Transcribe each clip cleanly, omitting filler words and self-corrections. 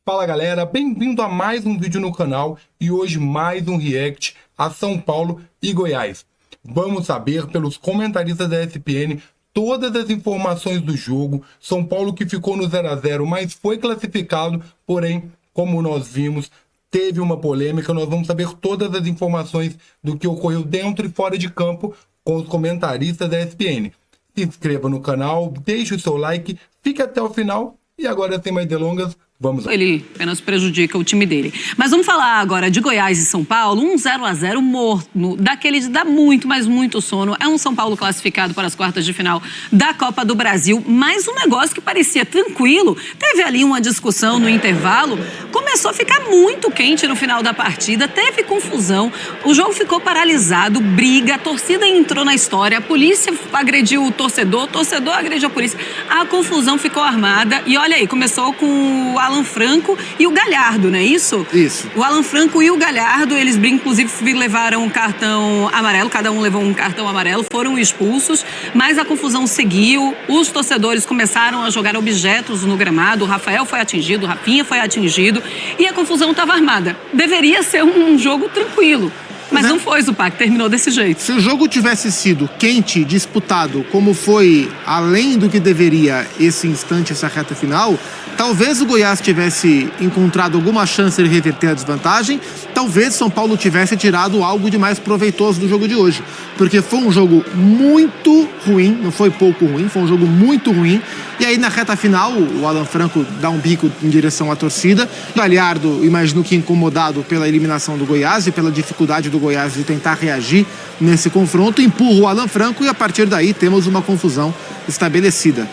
Fala galera, bem-vindo a mais um vídeo no canal e hoje mais um react a São Paulo e Goiás. Vamos saber pelos comentaristas da ESPN todas as informações do jogo. São Paulo que ficou no 0 a 0, mas foi classificado, porém, como nós vimos, teve uma polêmica. Nós vamos saber todas as informações do que ocorreu dentro e fora de campo com os comentaristas da ESPN. Se inscreva no canal, deixe o seu like, fique até o final e agora, sem mais delongas, vamos lá. Ele apenas prejudica o time dele. Mas vamos falar agora de Goiás e São Paulo. Um 0 a 0 morno, daquele de dar muito, mas muito sono. É um São Paulo classificado para as quartas de final da Copa do Brasil. Mas um negócio que parecia tranquilo. Teve ali uma discussão no intervalo. Começou a ficar muito quente no final da partida. Teve confusão. O jogo ficou paralisado. Briga. A torcida entrou na história. A polícia agrediu o torcedor agrediu a polícia. A confusão ficou armada. E olha aí, começou com o Alan Franco e o Galhardo, não é isso? Isso. O Alan Franco e o Galhardo, eles inclusive levaram um cartão amarelo, cada um levou um cartão amarelo, foram expulsos, mas a confusão seguiu, os torcedores começaram a jogar objetos no gramado, o Rafael foi atingido, o Rafinha foi atingido e a confusão estava armada. Deveria ser um jogo tranquilo. Mas não foi, Zupac, terminou desse jeito. Se o jogo tivesse sido quente, disputado, como foi além do que deveria esse instante, essa reta final, talvez o Goiás tivesse encontrado alguma chance de reverter a desvantagem, talvez São Paulo tivesse tirado algo de mais proveitoso do jogo de hoje. Porque foi um jogo muito ruim, não foi pouco ruim, foi um jogo muito ruim. E aí na reta final, o Alan Franco dá um bico em direção à torcida. O Galhardo, imagino que incomodado pela eliminação do Goiás e pela dificuldade do Goiás de tentar reagir nesse confronto, empurra o Alan Franco e a partir daí temos uma confusão estabelecida.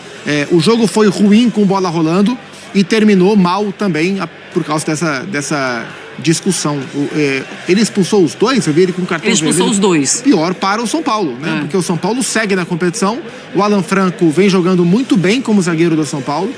O jogo foi ruim com bola rolando e terminou mal também por causa dessa discussão. Ele expulsou os dois, eu vi ele com o cartão vermelho. Ele expulsou os dois. Pior para o São Paulo, né? Porque o São Paulo segue na competição, o Alan Franco vem jogando muito bem como zagueiro do São Paulo.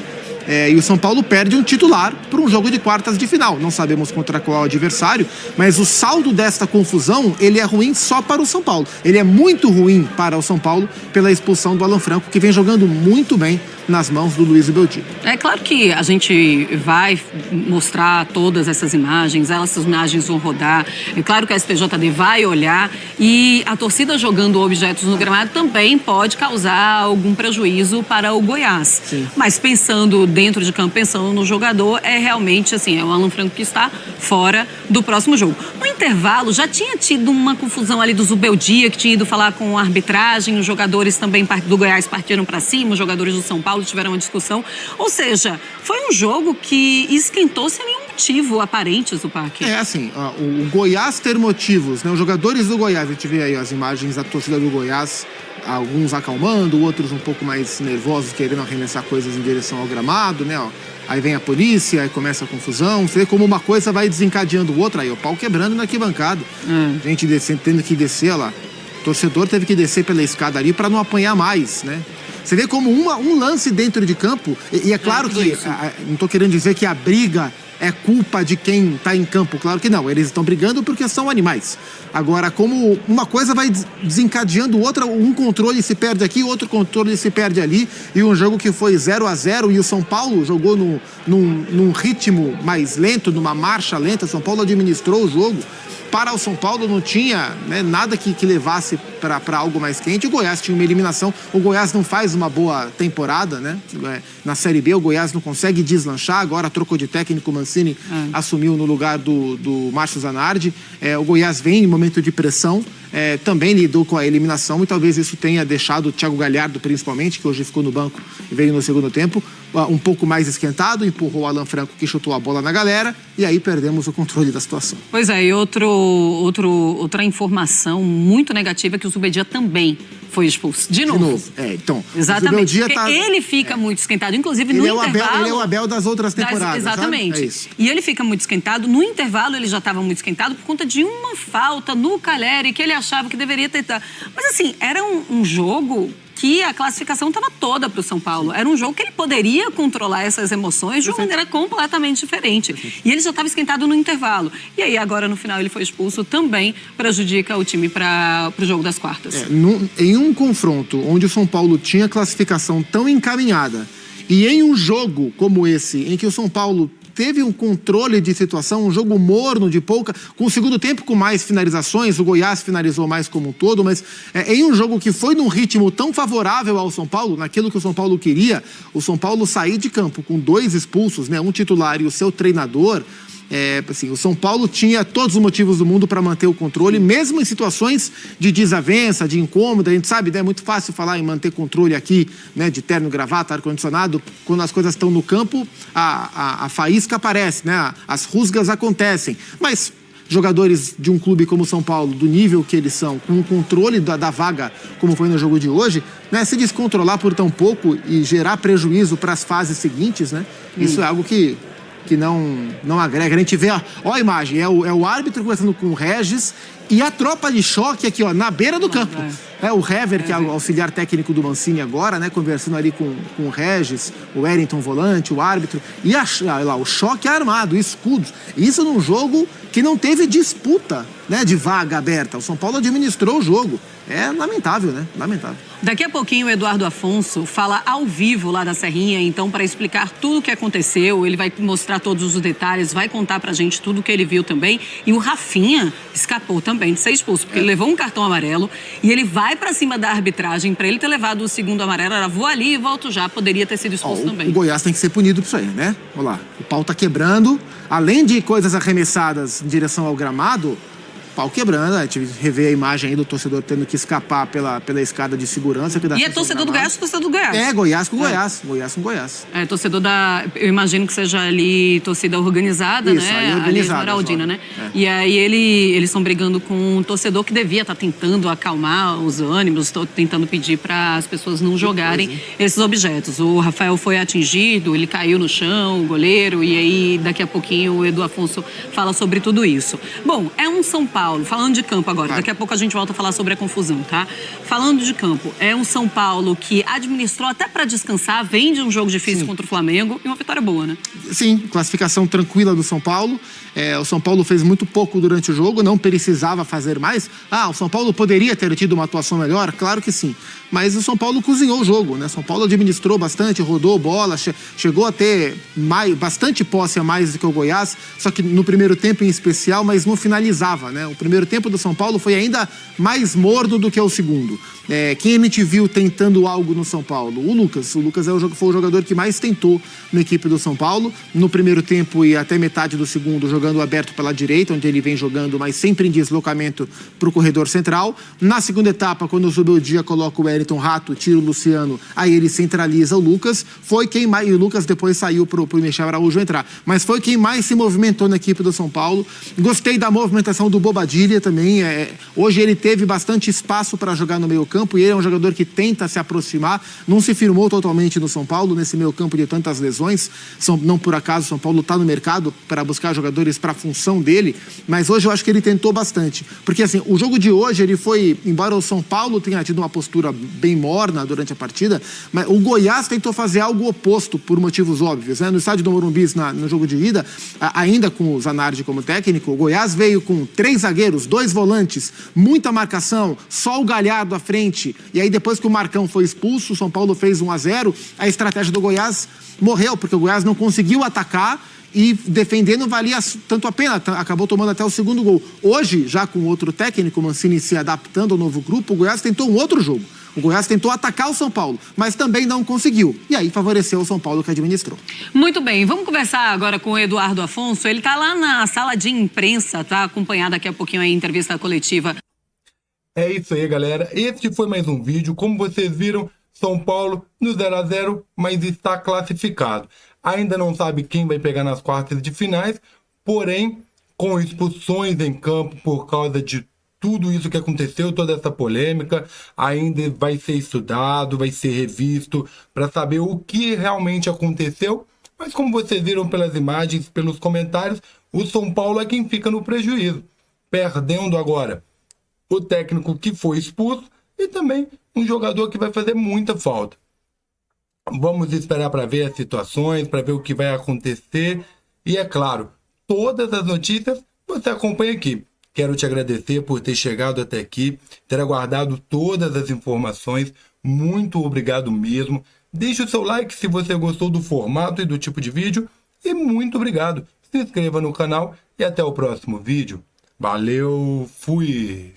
E o São Paulo perde um titular para um jogo de quartas de final. Não sabemos contra qual adversário, mas o saldo desta confusão, ele é ruim só para o São Paulo. Ele é muito ruim para o São Paulo pela expulsão do Alan Franco, que vem jogando muito bem nas mãos do Luiz Beltrão. É claro que a gente vai mostrar todas essas imagens, essas imagens vão rodar. É claro que a STJD vai olhar e a torcida jogando objetos no gramado também pode causar algum prejuízo para o Goiás. Sim. Mas pensando dentro de campo, pensando no jogador, é realmente assim, é o Alan Franco que está fora do próximo jogo. No intervalo, já tinha tido uma confusão ali do Zubeldia, que tinha ido falar com a arbitragem, os jogadores também do Goiás partiram para cima, os jogadores do São Paulo tiveram uma discussão. Ou seja, foi um jogo que esquentou sem nenhum motivo aparente, Zupac. Assim, o Goiás ter motivos, né? Os jogadores do Goiás, a gente vê aí as imagens da torcida do Goiás, alguns acalmando, outros um pouco mais nervosos, querendo arremessar coisas em direção ao gramado, né? Aí vem a polícia, aí começa a confusão. Você vê como uma coisa vai desencadeando o outro, aí o pau quebrando na arquibancada. Gente descendo, tendo que descer lá. O torcedor teve que descer pela escada ali para não apanhar mais, né? Você vê como um lance dentro de campo, e é claro que, não estou querendo dizer que a briga é culpa de quem está em campo, claro que não, eles estão brigando porque são animais. Agora, como uma coisa vai desencadeando outra, um controle se perde aqui, outro controle se perde ali, e um jogo que foi 0 a 0 e o São Paulo jogou num ritmo mais lento, numa marcha lenta, o São Paulo administrou o jogo. Para o São Paulo não tinha, né, nada que levasse para algo mais quente. O Goiás tinha uma eliminação. O Goiás não faz uma boa temporada, né? Na Série B o Goiás não consegue deslanchar. Agora trocou de técnico, o Mancini assumiu no lugar do Márcio Zanardi. O Goiás vem em momento de pressão. Também lidou com a eliminação e talvez isso tenha deixado o Thiago Galhardo, principalmente, que hoje ficou no banco e veio no segundo tempo, um pouco mais esquentado, empurrou o Alan Franco, que chutou a bola na galera, e aí perdemos o controle da situação. Pois é, e outra informação muito negativa é que o Zubeldia também foi expulso. De novo. Então, exatamente, porque ele fica muito esquentado, inclusive no intervalo... Ele é o Abel das outras temporadas, exatamente. Sabe? É isso. E ele fica muito esquentado. No intervalo, ele já estava muito esquentado por conta de uma falta no Caleri, que ele achava que deveria tentar. Mas assim, era um jogo que a classificação estava toda para o São Paulo. Era um jogo que ele poderia controlar essas emoções de uma maneira completamente diferente. E ele já estava esquentado no intervalo. E aí, agora, no final, ele foi expulso, também prejudica o time para o jogo das quartas. Em um confronto onde o São Paulo tinha classificação tão encaminhada e em um jogo como esse, em que o São Paulo teve um controle de situação, um jogo morno de pouca, com o segundo tempo com mais finalizações, o Goiás finalizou mais como um todo, mas em um jogo que foi num ritmo tão favorável ao São Paulo, naquilo que o São Paulo queria, o São Paulo sair de campo com 2 expulsos, né, um titular e o seu treinador. Assim, o São Paulo tinha todos os motivos do mundo para manter o controle, mesmo em situações de desavença, de incômodo. A gente sabe, né, é muito fácil falar em manter controle aqui, né, de terno, gravata, ar-condicionado. Quando as coisas estão no campo, a faísca aparece, né, as rusgas acontecem. Mas jogadores de um clube como o São Paulo, do nível que eles são, com o controle da vaga, como foi no jogo de hoje, né, se descontrolar por tão pouco e gerar prejuízo para as fases seguintes, né, isso é algo que não agrega. A gente vê, ó a imagem, é o árbitro conversando com o Regis e a tropa de choque aqui, ó, na beira do campo. O Hever, que é o auxiliar técnico do Mancini agora, né, conversando ali com o Regis, o Wellington volante, o árbitro, e lá, o choque armado, escudos. Isso num jogo que não teve disputa, né, de vaga aberta. O São Paulo administrou o jogo. É lamentável, né? Lamentável. Daqui a pouquinho o Eduardo Afonso fala ao vivo lá da Serrinha, então, para explicar tudo o que aconteceu. Ele vai mostrar todos os detalhes, vai contar pra gente tudo o que ele viu também. E o Rafinha escapou também de ser expulso, porque ele levou um cartão amarelo e ele vai pra cima da arbitragem. Pra ele ter levado o segundo amarelo, era vou ali e volto já. Poderia ter sido expulso também. O Goiás tem que ser punido por isso aí, né? Olha lá, o pau tá quebrando. Além de coisas arremessadas em direção ao gramado, pau quebrando, a gente revê a imagem aí do torcedor tendo que escapar pela escada de segurança. E é torcedor do Goiás, torcedor do Goiás. Goiás com Goiás, Goiás com Goiás. Torcedor eu imagino que seja ali torcida organizada, isso, né? Ali organizada. Esmeraldina, né? E aí eles estão brigando com um torcedor que devia estar tentando acalmar os ânimos, tentando pedir para as pessoas não jogarem esses objetos. O Rafael foi atingido, ele caiu no chão, o goleiro, e aí daqui a pouquinho o Edu Afonso fala sobre tudo isso. Bom, é um São Paulo, falando de campo agora, daqui a pouco a gente volta a falar sobre a confusão, tá? Falando de campo, é um São Paulo que administrou até para descansar, vem de um jogo difícil contra o Flamengo e uma vitória boa, né? Sim, classificação tranquila do São Paulo. O São Paulo fez muito pouco durante o jogo, não precisava fazer mais. O São Paulo poderia ter tido uma atuação melhor? Claro que sim. Mas o São Paulo cozinhou o jogo, né? São Paulo administrou bastante, rodou bola, chegou a ter bastante posse a mais do que o Goiás, só que no primeiro tempo em especial, mas não finalizava, né? O primeiro tempo do São Paulo foi ainda mais morno do que o segundo. Quem a gente viu tentando algo no São Paulo? O Lucas. O Lucas foi o jogador que mais tentou na equipe do São Paulo. No primeiro tempo e até metade do segundo, jogando aberto pela direita, onde ele vem jogando, mas sempre em deslocamento para o corredor central. Na segunda etapa, quando o Zubeldia coloca o Wellington Rato, tira o Luciano, aí ele centraliza o Lucas. Foi quem mais... E o Lucas depois saiu para o Michel Araújo entrar. Mas foi quem mais se movimentou na equipe do São Paulo. Gostei da movimentação do Bobadilla também. Hoje ele teve bastante espaço para jogar no meio campo e ele é um jogador que tenta se aproximar. Não se firmou totalmente no São Paulo, nesse meio campo de tantas lesões. Não por acaso o São Paulo está no mercado para buscar jogadores para a função dele, mas hoje eu acho que ele tentou bastante. Porque assim, o jogo de hoje, ele foi, embora o São Paulo tenha tido uma postura bem morna durante a partida, mas o Goiás tentou fazer algo oposto por motivos óbvios, né? No estádio do Morumbi, no jogo de ida, ainda com o Zanardi como técnico, o Goiás veio com 3 zagueiros, 2 volantes, muita marcação, só o Galhardo à frente, e aí depois que o Marcão foi expulso, o São Paulo fez 1-0, a estratégia do Goiás morreu, porque o Goiás não conseguiu atacar e defender não valia tanto a pena, acabou tomando até o segundo gol. Hoje, já com outro técnico, o Mancini se adaptando ao novo grupo, o Goiás tentou um outro jogo. O Goiás tentou atacar o São Paulo, mas também não conseguiu. E aí favoreceu o São Paulo que administrou. Muito bem, vamos conversar agora com o Eduardo Afonso. Ele está lá na sala de imprensa, tá? Acompanhar daqui a pouquinho a entrevista coletiva. É isso aí, galera. Este foi mais um vídeo. Como vocês viram, São Paulo no 0-0, mas está classificado. Ainda não sabe quem vai pegar nas quartas de finais, porém, com expulsões em campo por causa de tudo isso que aconteceu, toda essa polêmica, ainda vai ser estudado, vai ser revisto para saber o que realmente aconteceu. Mas como vocês viram pelas imagens, pelos comentários, o São Paulo é quem fica no prejuízo, perdendo agora o técnico que foi expulso e também um jogador que vai fazer muita falta. Vamos esperar para ver as situações, para ver o que vai acontecer. E é claro, todas as notícias você acompanha aqui. Quero te agradecer por ter chegado até aqui, ter aguardado todas as informações. Muito obrigado mesmo. Deixe o seu like se você gostou do formato e do tipo de vídeo. e muito obrigado. Se inscreva no canal e até o próximo vídeo. Valeu, fui!